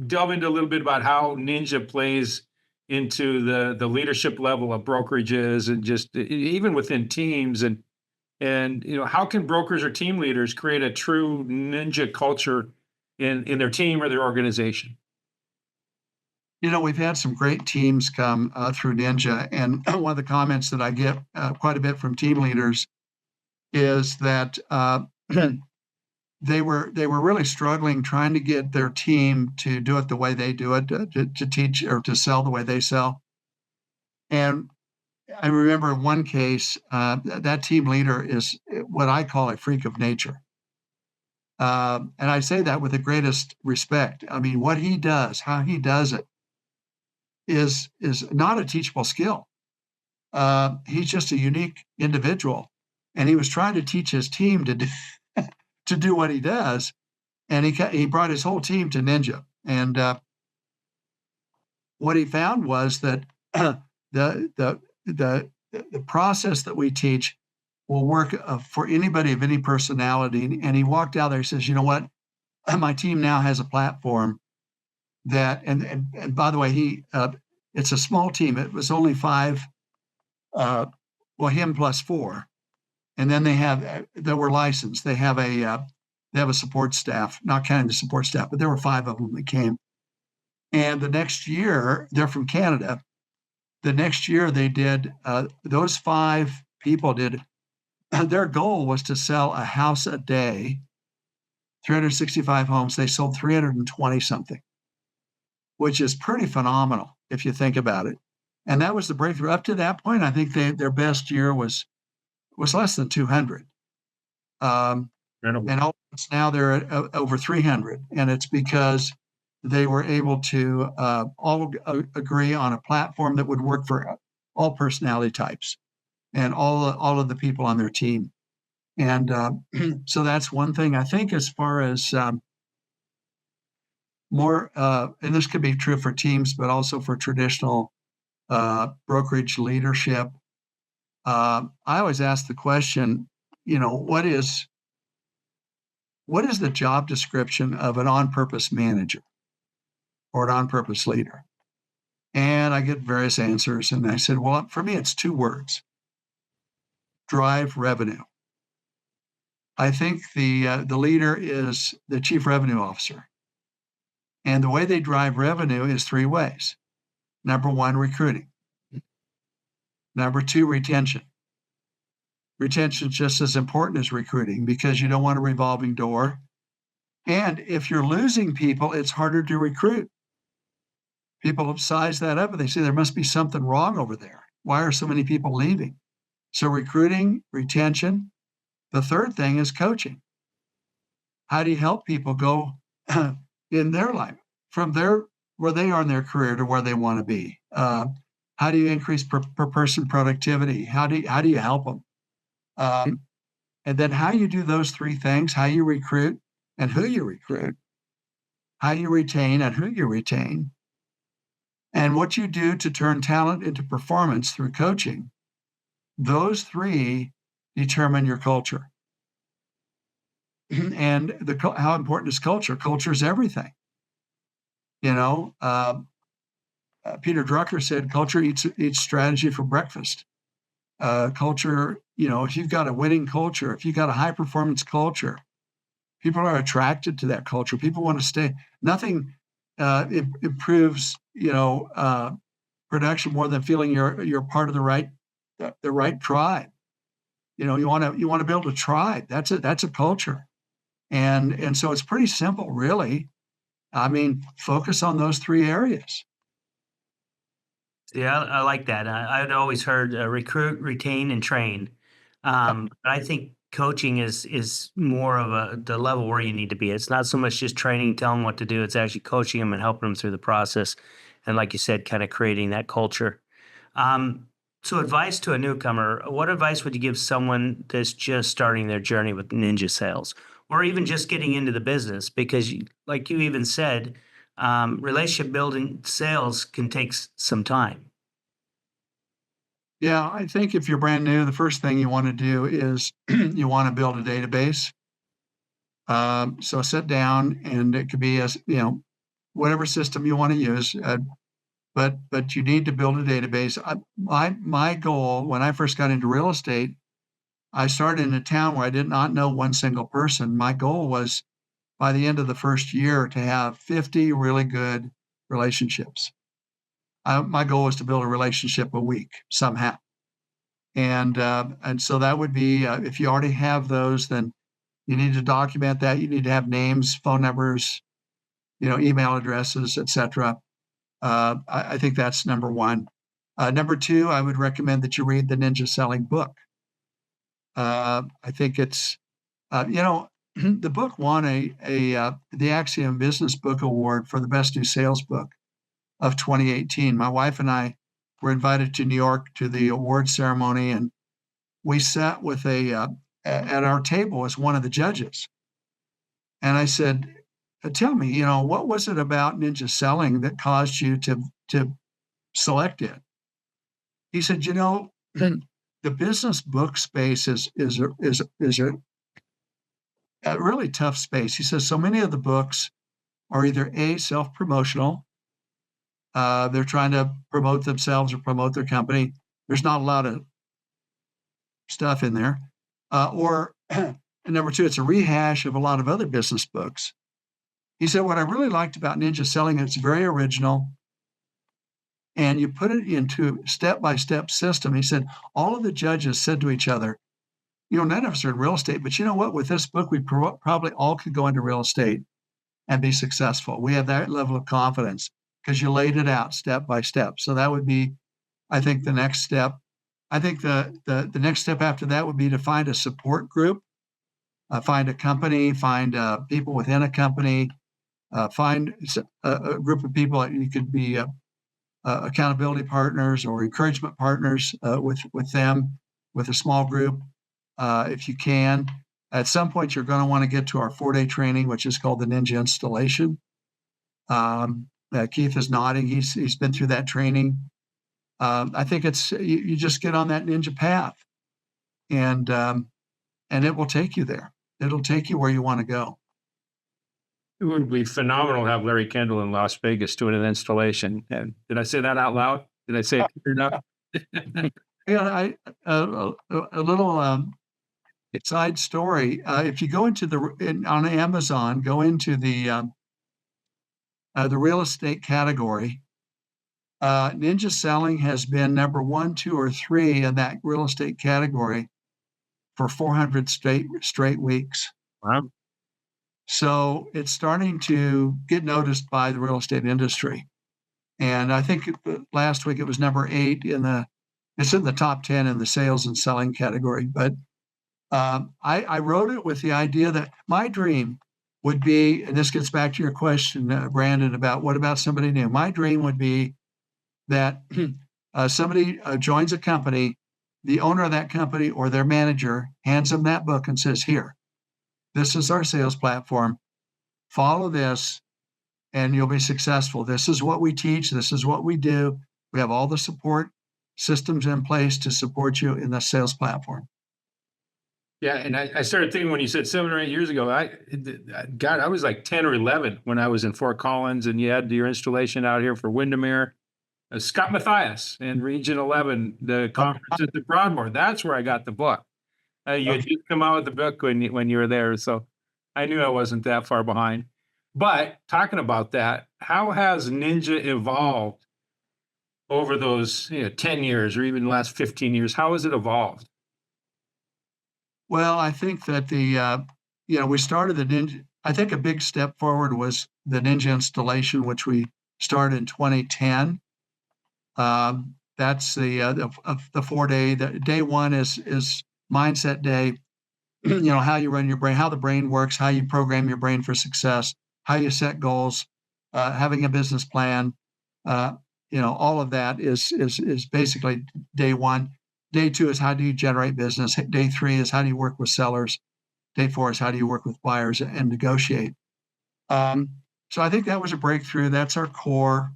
delve into a little bit about how Ninja plays into the leadership level of brokerages and just even within teams, and how can brokers or team leaders create a true Ninja culture in their team or their organization? We've had some great teams come through Ninja, and one of the comments that I get quite a bit from team leaders is that they were really struggling trying to get their team to do it the way they do it, to teach or to sell the way they sell. And I remember in one case, that team leader is what I call a freak of nature. And I say that with the greatest respect. I mean, what he does, how he does it, is not a teachable skill. He's just a unique individual, and he was trying to teach his team to do, to do what he does, and he brought his whole team to Ninja. And what he found was that the process that we teach will work for anybody of any personality. And he walked out there. He says, "You know what? My team now has a platform that." And by the way, it's a small team. It was only 5. Him plus 4, and then they were licensed. They have a support staff, not counting the support staff, but there were 5 of them that came. And the next year, they're from Canada. The next year, they did those 5 people did. Their goal was to sell a house a day, 365 homes. They sold 320 something, which is pretty phenomenal if you think about it. And that was the breakthrough. Up to that point, I think their best year was less than 200. And now they're at over 300. And it's because they were able to all agree on a platform that would work for all personality types and all of the people on their team. And so that's one thing. I think as far as more, and this could be true for teams, but also for traditional brokerage leadership. I always ask the question, what is the job description of an on-purpose manager or an on-purpose leader? And I get various answers. And I said, well, for me, it's 2 words: drive revenue. I think the leader is the chief revenue officer. And the way they drive revenue is 3 ways. Number 1, recruiting. Number 2, retention. Retention is just as important as recruiting because you don't want a revolving door. And if you're losing people, it's harder to recruit. People have sized that up and they say there must be something wrong over there. Why are so many people leaving? So recruiting, retention. The third thing is coaching. How do you help people go in their life from where they are in their career to where they want to be? How do you increase per person productivity? How do you help them? And then how you do those 3 things: how you recruit and who you recruit, how you retain and who you retain, and what you do to turn talent into performance through coaching. Those 3 determine your culture. And how important is culture? Culture is everything. Peter Drucker said, culture eats strategy for breakfast. Culture, if you've got a winning culture, if you've got a high performance culture, people are attracted to that culture. People want to stay. Nothing improves, production more than feeling you're part of the right tribe. You want to build a tribe. That's a culture. And so it's pretty simple, really. I mean, focus on those 3 areas. Yeah, I like that. I'd always heard recruit, retain, and train. But I think coaching is more of the level where you need to be. It's not so much just training, telling them what to do. It's actually coaching them and helping them through the process. And like you said, kind of creating that culture. Um, so, advice to a newcomer: what advice would you give someone that's just starting their journey with ninja sales, or even just getting into the business? Because, like you even said, relationship building sales can take some time. Yeah, I think if you're brand new, the first thing you want to do is you want to build a database. So sit down, and it could be whatever system you want to use. But you need to build a database. My goal when I first got into real estate, I started in a town where I did not know one single person. My goal was by the end of the first year to have 50 really good relationships. My goal was to build a relationship a week somehow. And so that would be if you already have those, then you need to document that. You need to have names, phone numbers, email addresses, etc. I think that's number one. Number two, I would recommend that you read the Ninja Selling book. I think it's the book won the Axiom Business Book Award for the best new sales book of 2018. My wife and I were invited to New York to the award ceremony, and we sat with at our table as one of the judges. And I said, "Tell me, what was it about Ninja Selling that caused you to select it?" He said, "The business book space is a really tough space." He says, "So many of the books are either self-promotional, they're trying to promote themselves or promote their company. There's not a lot of stuff in there, or and number two, it's a rehash of a lot of other business books." He said, "What I really liked about Ninja Selling, it's very original, and you put it into step-by-step system." He said, "All of the judges said to each other, none of us are in real estate, but you know what? With this book, we probably all could go into real estate and be successful. We have that level of confidence because you laid it out step by step." So that would be, I think, the next step. I think the next step after that would be to find a support group, find a company, find people within a company, find a group of people that you could be accountability partners or encouragement partners with them, with a small group, if you can. At some point, you're going to want to get to our 4-day training, which is called the Ninja Installation. Keith is nodding. He's been through that training. I think it's you just get on that ninja path, and it will take you there. It'll take you where you want to go. It would be phenomenal to have Larry Kendall in Las Vegas doing an installation. And did I say that out loud? Did I say it clear enough? Yeah, a little side story. If you go into on Amazon, go into the real estate category. Ninja Selling has been number 1, 2, or 3 in that real estate category for 400 straight weeks. Wow. So it's starting to get noticed by the real estate industry. And I think last week it was number 8 it's in the top 10 in the sales and selling category. But I wrote it with the idea that my dream would be, and this gets back to your question, Brandon, about what about somebody new? My dream would be that somebody joins a company, the owner of that company or their manager hands them that book and says, "Here, this is our sales platform. Follow this and you'll be successful. This is what we teach. This is what we do. We have all the support systems in place to support you in the sales platform." Yeah, and I started thinking when you said 7 or 8 years ago, God, I was like 10 or 11 when I was in Fort Collins, and you had your installation out here for Windermere. Scott Matthias in Region 11, the conference at the Broadmoor. That's where I got the book. You had just come out with the book when you were there, so I knew I wasn't that far behind. But talking about that, how has Ninja evolved over those 10 years or even the last 15 years? How has it evolved? Well, I think that we started the Ninja. I think a big step forward was the Ninja installation, which we started in 2010. That's the 4-day. Day one is mindset day. How you run your brain, how the brain works, how you program your brain for success, how you set goals, having a business plan. All of that is basically day one. Day two is how do you generate business. Day three is how do you work with sellers. Day four is how do you work with buyers and negotiate. So I think that was a breakthrough. That's our core.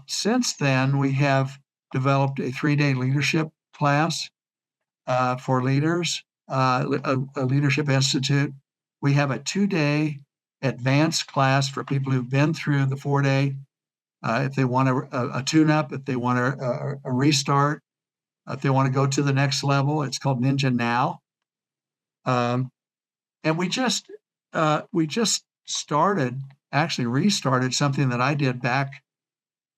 Since then, we have developed a 3-day leadership class for leaders, a leadership institute. We have a 2-day advanced class for people who've been through the 4-day. If they want a tune-up, if they want a restart, if they want to go to the next level, it's called Ninja Now. And we just restarted something that I did back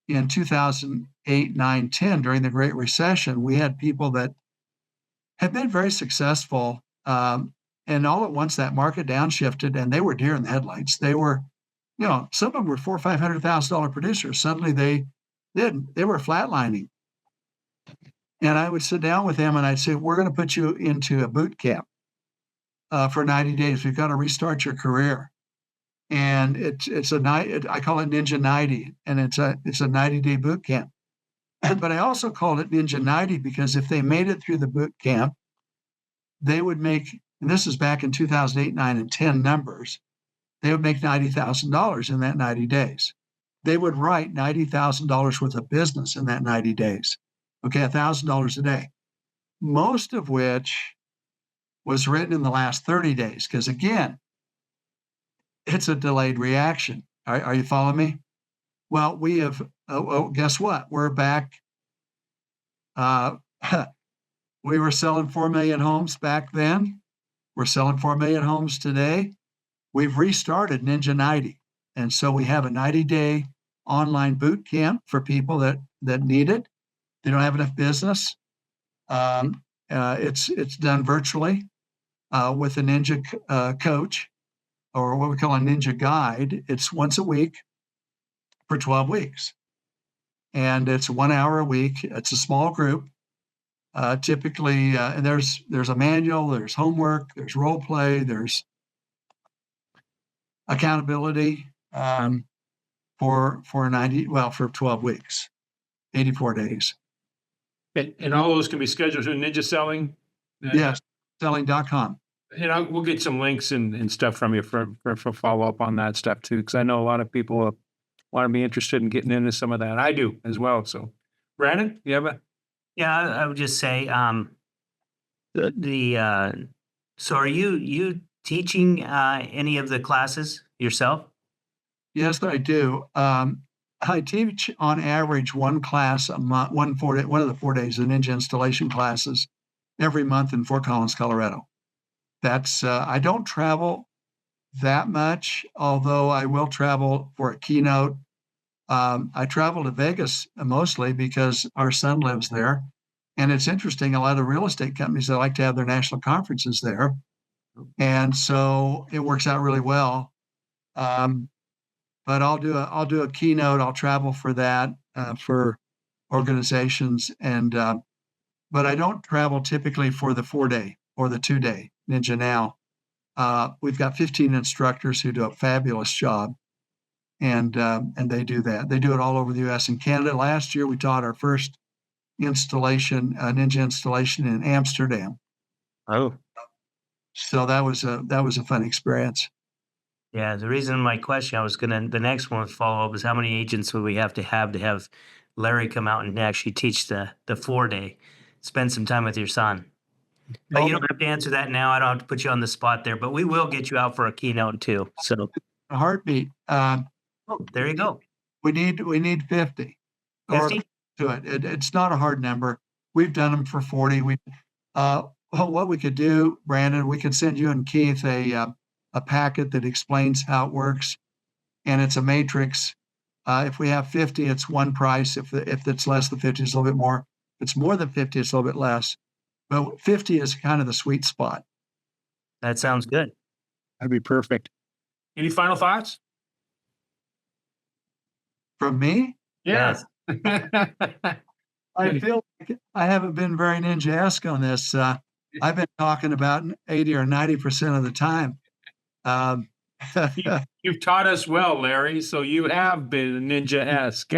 in 2008, 9, 10 during the Great Recession. We had people that had been very successful, and all at once that market downshifted, and they were deer in the headlights. They were, some of them were $400,000 or $500,000 producers. Suddenly they were flatlining, and I would sit down with them and I'd say, "We're going to put you into a boot camp for 90 days. We've got to restart your career." And it's a night. I call it Ninja 90, and it's a 90-day boot camp. But I also called it Ninja 90 because if they made it through the boot camp, they would make. And this is back in 2008, 9, and 10 numbers. They would make $90,000 in that 90 days. They would write $90,000 worth of business in that 90 days. Okay, $1,000 a day, most of which was written in the last 30 days. Because again, it's a delayed reaction. Are you following me? Well, we have, guess what? We're back. We were selling 4 million homes back then. We're selling 4 million homes today. We've restarted Ninja 90. And so we have a 90-day online boot camp for people that need it. They don't have enough business. It's done virtually with a Ninja coach, or what we call a Ninja guide. It's once a week for 12 weeks. And it's 1 hour a week. It's a small group. Typically, and there's a manual, there's homework, there's role play, there's accountability for 12 weeks, 84 days. And all those can be scheduled through Ninja Selling. Yes, selling.com. And we'll get some links and stuff from you for follow up on that stuff too, because I know a lot of people want to be interested in getting into some of that. I do as well. So, Brandon, you have a? Yeah, I would just say, so are you teaching any of the classes yourself? Yes, I do. I teach on average one class a month, one of the 4 days, the Ninja installation classes, every month in Fort Collins, Colorado. That's I don't travel that much, although I will travel for a keynote. I travel to Vegas mostly because our son lives there. And it's interesting, a lot of real estate companies, they like to have their national conferences there. And so it works out really well. But I'll do a keynote. I'll travel for that, for organizations. But I don't travel typically for the 4-day or the 2-day Ninja Now. We've got 15 instructors who do a fabulous job. And they do that. They do it all over the U.S. and Canada. Last year, we taught our first Ninja installation in Amsterdam. Oh, so that was a fun experience. Yeah, the reason my question, the next one follow up is how many agents would we have to have Larry come out and actually teach the 4-day, spend some time with your son. But you don't have to answer that now. I don't have to put you on the spot there, but we will get you out for a keynote too. So a heartbeat. There you go. We need 50. 50? To it. It's not a hard number. We've done them for 40. What we could do, Brandon, we could send you and Keith a packet that explains how it works, and it's a matrix. If we have 50, it's one price. If it's less than 50, it's a little bit more. If it's more than 50, it's a little bit less. But 50 is kind of the sweet spot. That sounds good. That'd be perfect. Any final thoughts from me? Yeah. I feel like I haven't been very ninja-esque on this. I've been talking about 80 or 90% of the time. Um, You've taught us well, Larry. So you have been ninja-esque.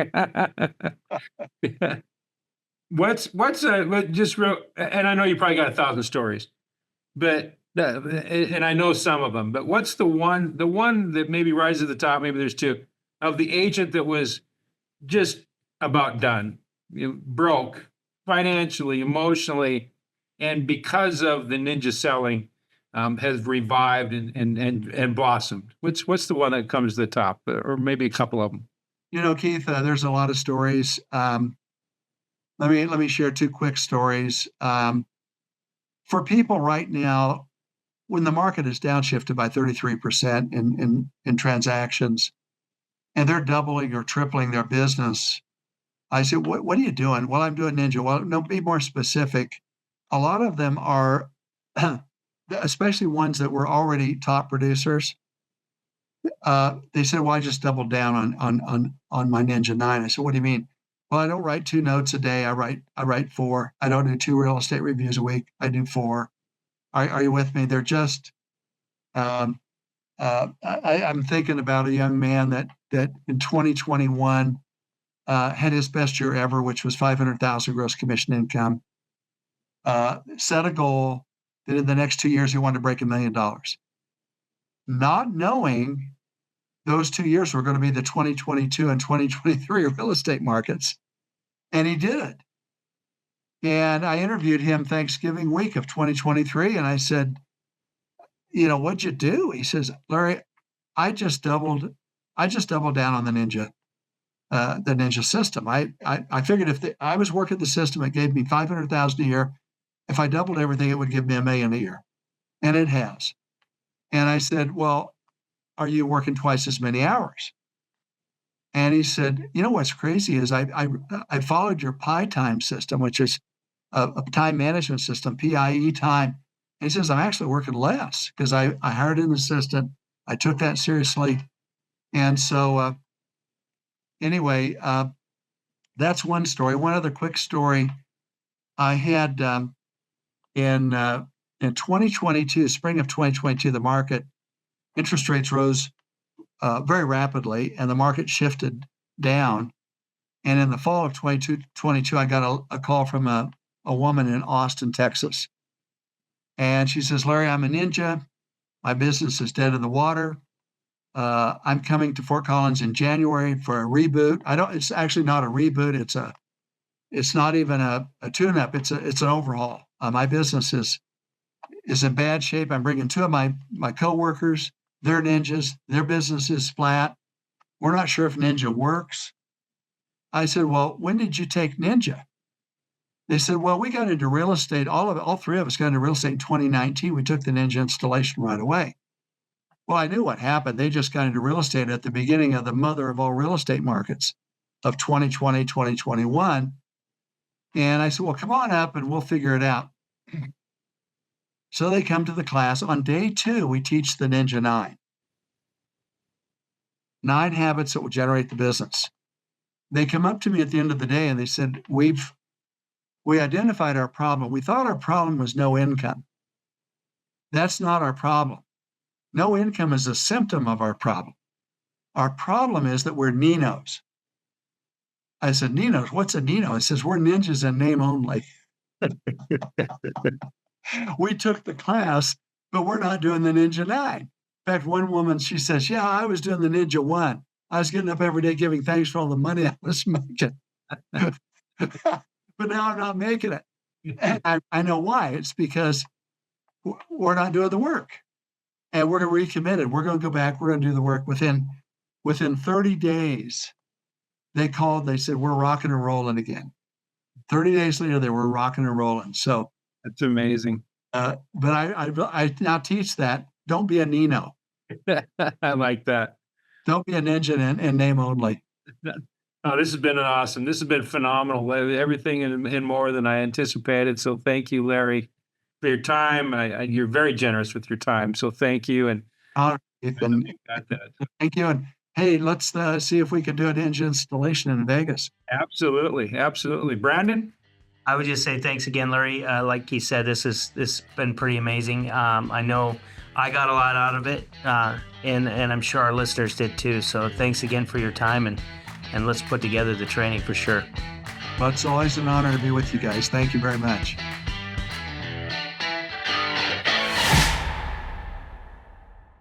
Just real, and I know you probably got 1,000 stories, but and I know some of them. But what's the one that maybe rises to the top? Maybe there's two of the agent that was just about done, broke financially, emotionally, and because of the ninja selling, has revived and blossomed. What's the one that comes to the top, or maybe a couple of them? Keith, there's a lot of stories. Let me share two quick stories. For people right now, when the market is downshifted by 33% in transactions, and they're doubling or tripling their business, I said, what are you doing? Well, I'm doing ninja. Well, no, be more specific. A lot of them are, especially ones that were already top producers. They said, well, I just doubled down on my Ninja 9. I said, what do you mean? Well, I don't write 2 notes a day. I write 4. I don't do 2 real estate reviews a week. I do 4. Are you with me? They're just, I'm thinking about a young man that in 2021 had his best year ever, which was 500,000 gross commission income. Set a goal that in the next 2 years he wanted to break $1 million, not knowing those 2 years were going to be the 2022 and 2023 real estate markets, and he did it. And I interviewed him Thanksgiving week of 2023, and I said, what'd you do? He says, Larry, I just doubled down on the ninja system. I figured if I was working the system, it gave me 500,000 a year. If I doubled everything, it would give me $1 million a year, and it has. And I said, well, are you working twice as many hours? And he said, what's crazy is I followed your PI time system, which is a time management system, PIE time. And he says, I'm actually working less because I hired an assistant. I took that seriously. And so anyway, that's one story. One other quick story. I had in 2022, spring of 2022, the market interest rates rose very rapidly, and the market shifted down. And in the fall of 2022, I got a call from a woman in Austin, Texas. And she says, Larry, I'm a ninja. My business is dead in the water. I'm coming to Fort Collins in January for a reboot. It's actually not a reboot. It's not even a tune-up. It's an overhaul. My business is in bad shape. I'm bringing 2 of my coworkers. They're ninjas. Their business is flat. We're not sure if ninja works. I said, well, when did you take ninja? They said, well, we got into real estate. All 3 of us got into real estate in 2019. We took the ninja installation right away. Well, I knew what happened. They just got into real estate at the beginning of the mother of all real estate markets of 2020, 2021. And I said, well, come on up and we'll figure it out. So they come to the class. On day 2, we teach the Ninja 9. 9 habits that will generate the business. They come up to me at the end of the day and they said, we identified our problem. We thought our problem was no income. That's not our problem. No income is a symptom of our problem. Our problem is that we're Ninos. I said, Ninos, what's a Nino? It says, we're ninjas in name only. We took the class, but we're not doing the Ninja 9. In fact, one woman, she says, yeah, I was doing the Ninja 1. I was getting up every day giving thanks for all the money I was making. But now I'm not making it. And I know why. It's because we're not doing the work. And we're recommitted. We're going to go back. We're going to do the work. Within 30 days, they called. They said, we're rocking and rolling again. 30 days later, they were rocking and rolling. So that's amazing. But I now teach that. Don't be a Nino. I like that. Don't be a ninja in name only. Oh, this has been awesome. This has been phenomenal. Everything and more than I anticipated. So thank you, Larry, for your time. You're very generous with your time. So thank you. And Thank you. And hey, let's see if we can do an engine installation in Vegas. Absolutely, absolutely. Brandon? I would just say thanks again, Larry. Like he said, this has been pretty amazing. I know I got a lot out of it, and I'm sure our listeners did too. So thanks again for your time, and let's put together the training for sure. Well, it's always an honor to be with you guys. Thank you very much.